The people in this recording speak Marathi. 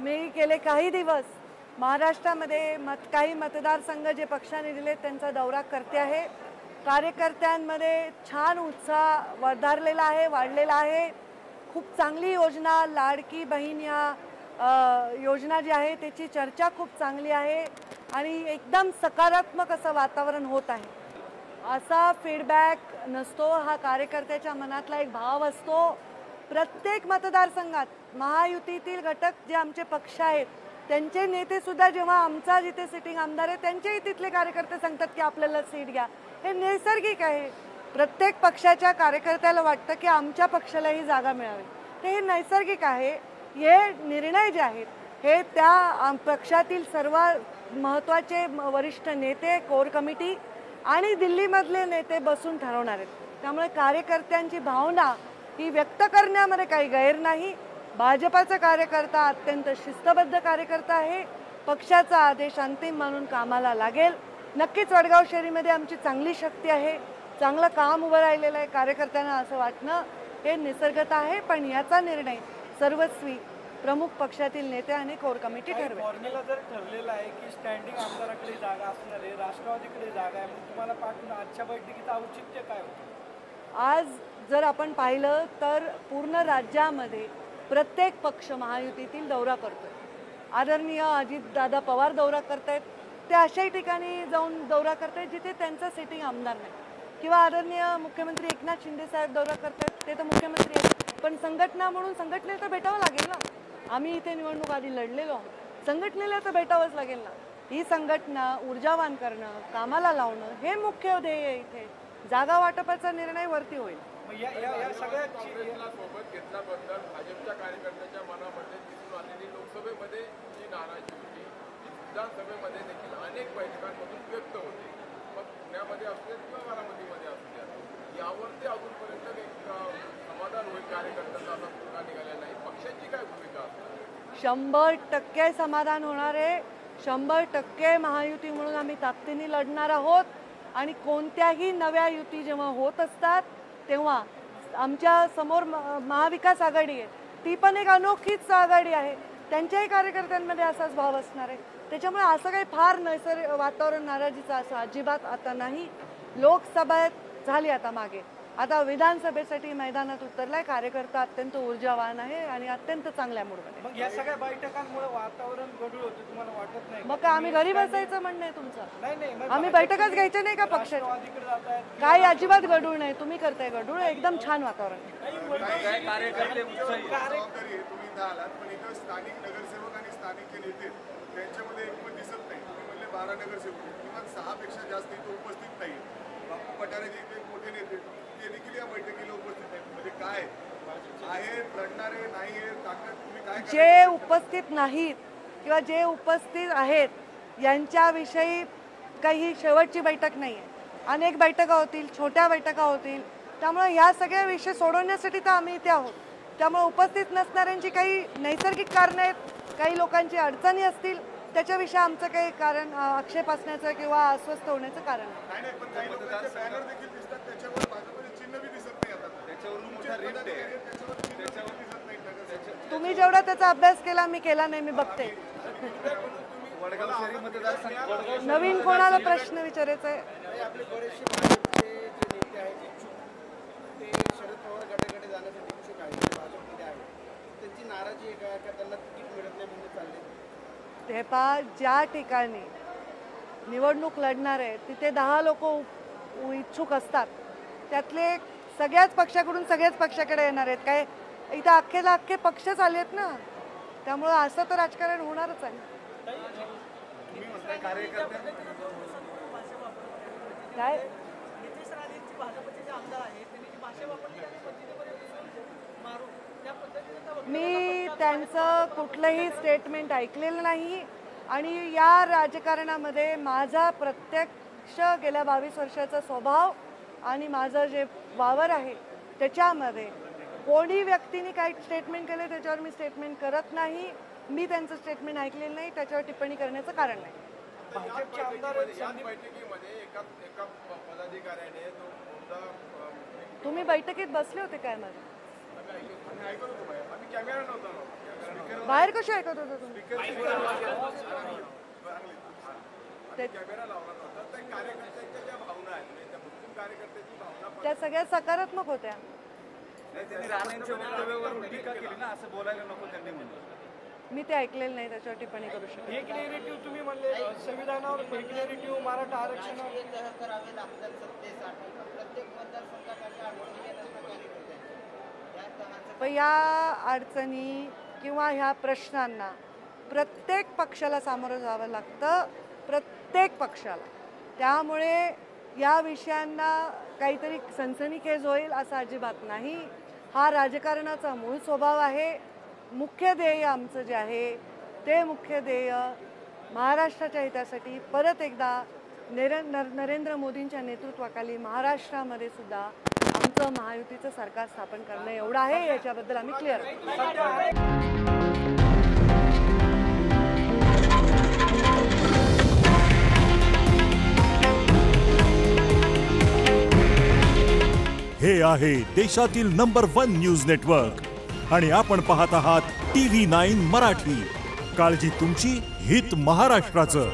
मी गेले काही दिवस महाराष्ट्रामध्ये काही मतदारसंघ जे पक्षाने दिले त्यांचा दौरा करते आहे। कार्यकर्त्यांमध्ये छान उत्साह वधारलेला आहे, वाढलेला आहे। खूप चांगली योजना लाडकी बहीण या योजना जी आहे त्याची चर्चा खूप चांगली आहे आणि एकदम सकारात्मक असं वातावरण होत आहे। असा फीडबॅक नसतो, हा कार्यकर्त्याच्या मनातला एक भाव असतो। प्रत्येक मतदारसंघात महायुतीतील घटक जे आमचे पक्ष आहेत त्यांचे नेते सुद्धा जेव्हा आमचा जिथे सिटिंग आमदार आहे त्यांच्याही तिथले कार्यकर्ते सांगतात की आपल्याला सीट घ्या, हे नैसर्गिक आहे। प्रत्येक पक्षाच्या कार्यकर्त्याला वाटतं की आमच्या पक्षालाही जागा मिळावी, हे नैसर्गिक आहे। हे निर्णय जे आहेत हे त्या पक्षातील सर्व महत्त्वाचे वरिष्ठ नेते, कोर कमिटी आणि दिल्लीमधले नेते बसून ठरवणार आहेत। त्यामुळे कार्यकर्त्यांची भावना ही व्यक्त करण्यामध्ये काही गैर नाही। भाजपाचा कार्यकर्ता अत्यंत शिस्तबद्ध कार्यकर्ता आहे, पक्षाचा आदेश अंतिम मानून कामाला लागेल। नक्कीच वडगाव शहरीमध्ये आमची चांगली शक्ती आहे, चांगलं काम उभं राहिलेलं आहे। कार्यकर्त्यांना असं वाटणं हे निसर्गत आहे, पण याचा निर्णय सर्वस्वी प्रमुख पक्षातील नेते आणि कोर कमिटी ठरवेल। फॉर्म्युला जर ठरलेला आहे की स्टँडिंग आमदाराकडे जागा असणार आहे, राष्ट्रवादीकडे जागा आहे, मग तुम्हाला पाठवून आजच्या बैठकीचं औचित्य काय होतं? आज जर आपण पाहिलं तर पूर्ण राज्यामध्ये प्रत्येक पक्ष महायुतीतील दौरा करतोय। आदरणीय अजितदादा पवार दौरा करतायत, ते अशाही ठिकाणी जाऊन दौरा करतायत जिथे त्यांचा सिटिंग आमदार नाही, किंवा आदरणीय मुख्यमंत्री एकनाथ शिंदे साहेब दौरा करतायत, ते तर मुख्यमंत्री आहेत, पण संघटना म्हणून संघटनेला तर भेटावं लागेल ना। आम्ही इथे निवडणूक आधी लढलेलो आहोत, संघटनेला तर भेटावंच लागेल ना। ही संघटना ऊर्जावान करणं, कामाला लावणं हे मुख्य ध्येय आहे। इथे जागा वाटपाचा निर्णय वरती होईल। या सगळ्याची सोबत घेतल्याबद्दल भाजपच्या कार्यकर्त्यांच्या मनामध्ये दिसून आलेली लोकसभेमध्ये जी नाराजी होती, विधानसभेमध्ये देखील अनेक बैठकांमधून व्यक्त होते। मग पुण्यामध्ये असू देत किंवा बारामतीमध्ये असू द्या, यावरती अजूनपर्यंत एक समाधान होईल कार्यकर्त्यांचा असा तोडगा निघालेला नाही। पक्षाची काय भूमिका असणार? 100% समाधान होणार आहे। 100% महायुती म्हणून आम्ही ताकदीने लढणार आहोत आणि कोणत्याही नव्या युती जेव्हा होत असतात तेव्हा आमच्या समोर महाविकास आघाडी आहे, ती पण एक अनोखीच आघाडी आहे, त्यांच्याही कार्यकर्त्यांमध्ये असाच भाव असणार आहे। त्याच्यामुळे असं काही फार वातावरण नाराजीचं असं अजिबात आता नाही। लोकसभा झाली आता मागे, आता विधानसभेसाठी मैदानात उतरलाय। कार्यकर्ता अत्यंत ऊर्जावान आहे आणि अत्यंत चांगल्या मूडमध्ये। मग या सगळ्या बैठकांमुळे वातावरण गढूळ होतं, तुम्हाला वाटत नाही? मग आम्ही घरी बसायचं म्हणणं आहे तुमचं? नाही, आम्ही बैठकच घ्यायच्या नाही का पक्षात? काही अजिबात गढूळ नाही, तुम्ही करताय गढूळ। एकदम छान वातावरण। कार्यकर्ते तुम्ही इथं आलात, पण इथं स्थानिक नगरसेवक आणि स्थानिक जे नेते त्यांच्यामध्ये एकमत दिसत नाही। तुम्ही म्हणले 12 नगरसेवक, किमान 6 पेक्षा जास्त इथं उपस्थित नाही। बापू पठारे जे इथे मोठे नेते ते देखील या बैठकीला उपस्थित आहेत, म्हणजे काय आहे? लढणारे नाही आहे ताकद, तुम्ही काय? जे उपस्थित नाहीत किंवा जे उपस्थित आहेत यांच्याविषयी काही शेवटची बैठक नाही आहे। अनेक बैठका होतील, छोट्या बैठका होतील, त्यामुळे या सगळ्या विषय सोडवण्यासाठी तर आम्ही इथे आहोत। त्यामुळे उपस्थित नसणाऱ्यांची काही नैसर्गिक कारणं आहेत, काही लोकांची अडचणी असतील, त्याच्याविषयी आमचं काही कारण आक्षेप असण्याचं किंवा अस्वस्थ होण्याचं कारण नाही। पण काही लोकांचे बॅनर देखील दिसतात, त्याच्यावर भाजपचे चिन्ह बी दिसत नाही आता, त्याच्यावरून मोठा रिफ्ट आहे, त्याच्यावर दिसत नाही। तुम्ही जेवढा त्याचा अभ्यास केला मी केला नाही, मी बघते। वडगाव शहरी मतदारसंघ नवीन कोणाला प्रश्न विचारायचा आहे? आपले बरेचसे भाजपचे जे नेते आहेत इच्छुक, ते शरद पवार गटाकडे जाण्यासाठी इच्छुक आहेत, भाजपमध्ये आहेत, त्यांची नाराजी आहे का त्यांना तिकीट मिळत नाही म्हणून चालले? हे पहा, ज्या ठिकाणी निवडणूक लढणार आहे तिथे 10 लोक इच्छुक असतात, त्यातले सगळ्याच पक्षाकडून सगळ्याच पक्षाकडे येणार आहेत काय? इथं अख्खे पक्षच आले आहेत ना, त्यामुळे असं तर राजकारण होणारच आहे। काय मी त्यांचं कुठलंही स्टेटमेंट ऐकलेलं नाही आणि या राजकारणामध्ये माझा प्रत्यक्ष गेल्या 22 वर्षाचा स्वभाव आणि माझं जे वावर आहे त्याच्यामध्ये कोणी व्यक्तीने काही स्टेटमेंट केले त्याच्यावर मी स्टेटमेंट करत नाही। मी त्यांचं स्टेटमेंट ऐकलेलं नाही, त्याच्यावर टिप्पणी करण्याचं कारण नाही। भाजपचे आमदार बैठकीमध्ये एका पदाधिकाऱ्याने तुम्ही बैठकीत बसले होते काय? माझं आम्ही कॅमेरा नव्हता। बाहेर कशी ऐकत होता तुम्ही? कॅमेरा लावला नव्हता. त्या कार्यकर्त्यांच्या ज्या भावना आहेत म्हणजे त्या मुस्लिम कार्यकर्त्याची भावना त्या सगळ्या सकारात्मक होत्या. त्यांनी राणेंच्या वक्तव्यावर टीका केली ना, असं बोलायला नको त्यांनी म्हणलं. मी ते ऐकलेलं नाही, त्याच्यावर टिप्पणी करू शकतो. एक नेरेटिव्ह तुम्ही म्हणले संविधानावर, एक नेरेटिव्ह मराठा आरक्षणावर. करावे लागतात सत्तेसाठी. प्रत्येक मतदारसंघात अशा अडचणी येतात कार्यकर्त्यांच्या. पण या अडचणी किंवा ह्या प्रश्नांना प्रत्येक पक्षाला सामोरं जावं लागतं, प्रत्येक पक्षाला. त्यामुळे या विषयांना काहीतरी सनसनीखेज होईल असं अजिबात नाही. हा राजकारणाचा मूळ स्वभाव आहे. मुख्य ध्येय आमचं जे आहे ते मुख्य ध्येय महाराष्ट्राच्या हितासाठी परत एकदा नरेंद्र मोदींच्या नेतृत्वाखाली महाराष्ट्रामध्ये सुद्धा आमचं महायुतीचं सरकार स्थापन करणं एवढं आहे. याच्याबद्दल आम्ही क्लिअर आहोत. हे आहे देशातील नंबर 1 न्यूज नेटवर्क आणि आपण पाहत आहात TV9 मराठी. काळजी तुमची, हित महाराष्ट्राचं.